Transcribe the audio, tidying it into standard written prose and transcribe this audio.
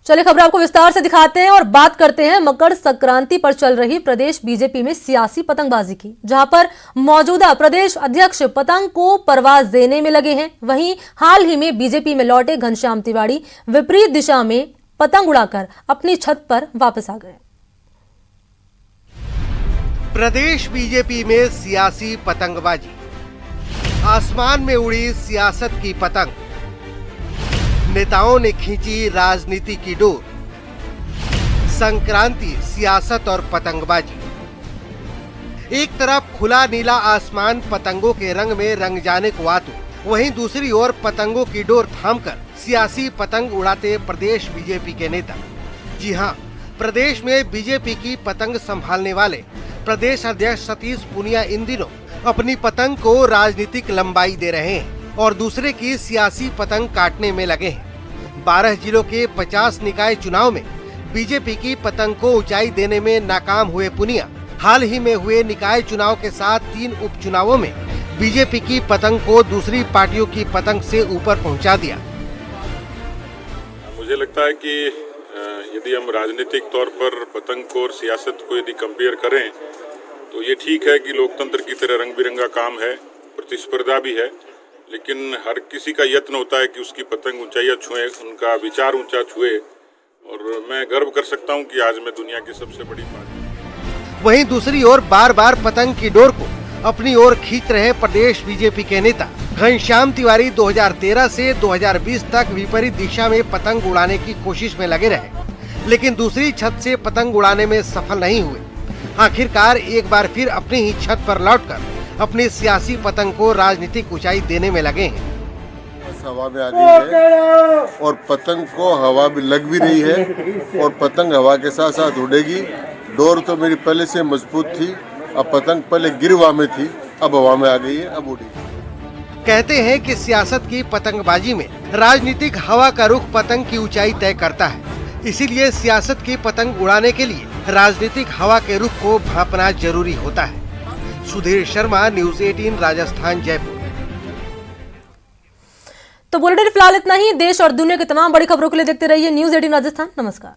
चलिए खबर आपको विस्तार से दिखाते हैं और बात करते हैं मकर संक्रांति पर चल रही प्रदेश बीजेपी में सियासी पतंगबाजी की, जहां पर मौजूदा प्रदेश अध्यक्ष पतंग को परवाज देने में लगे हैं। वहीं हाल ही में बीजेपी में लौटे घनश्याम तिवारी विपरीत दिशा में पतंग उड़ाकर अपनी छत पर वापस आ गए। प्रदेश बीजेपी में सियासी पतंगबाजी, आसमान में उड़ी सियासत की पतंग, नेताओं ने खींची राजनीति की डोर। संक्रांति, सियासत और पतंगबाजी। एक तरफ खुला नीला आसमान पतंगों के रंग में रंग जाने को आतुर, वहीं दूसरी ओर पतंगों की डोर थामकर सियासी पतंग उड़ाते प्रदेश बीजेपी के नेता। जी हां, प्रदेश में बीजेपी की पतंग संभालने वाले प्रदेश अध्यक्ष सतीश पूनिया इन दिनों अपनी पतंग को राजनीतिक लंबाई दे रहे हैं और दूसरे की सियासी पतंग काटने में लगे हैं। 12 जिलों के 50 निकाय चुनाव में बीजेपी की पतंग को ऊंचाई देने में नाकाम हुए पूनिया हाल ही में हुए निकाय चुनाव के साथ 3 उपचुनावों में बीजेपी की पतंग को दूसरी पार्टियों की पतंग से ऊपर पहुंचा दिया। मुझे लगता है कि यदि हम राजनीतिक तौर पर पतंग को और सियासत को यदि कंपेयर करें तो ये ठीक है कि लोकतंत्र की तरह रंग बिरंगा काम है, प्रतिस्पर्धा भी है, लेकिन हर किसी का यत्न होता है कि उसकी पतंग ऊंचाइयां छुए, उनका विचार ऊंचा छुए। और मैं गर्व कर सकता हूं कि आज मैं दुनिया की सबसे बड़ी पार्टी। वहीं दूसरी ओर बार बार पतंग की डोर को अपनी ओर खींच रहे प्रदेश बीजेपी के नेता घनश्याम तिवारी 2013 से 2020 तक विपरीत दिशा में पतंग उड़ाने की कोशिश में लगे रहे, लेकिन दूसरी छत से पतंग उड़ाने में सफल नहीं हुए। आखिरकार एक बार फिर अपनी ही छत पर लौटकर अपनी सियासी पतंग को राजनीतिक ऊंचाई देने में लगे हैं। हवा में आ गई है और पतंग को हवा भी लग भी रही है और पतंग हवा के साथ साथ उड़ेगी। डोर तो मेरी पहले से मजबूत थी, अब पतंग पहले गिरवा में थी, अब हवा में आ गई है, अब उड़ेगी। कहते हैं कि सियासत की पतंगबाजी में राजनीतिक हवा का रुख पतंग की ऊंचाई तय करता है, इसीलिए सियासत की पतंग उड़ाने के लिए राजनीतिक हवा के रुख को भांपना जरूरी होता है। सुधीर शर्मा, न्यूज़ 18 राजस्थान, जयपुर। तो बुलेटिन फिलहाल इतना ही। देश और दुनिया की तमाम बड़ी खबरों के लिए देखते रहिए न्यूज़ 18 राजस्थान। नमस्कार।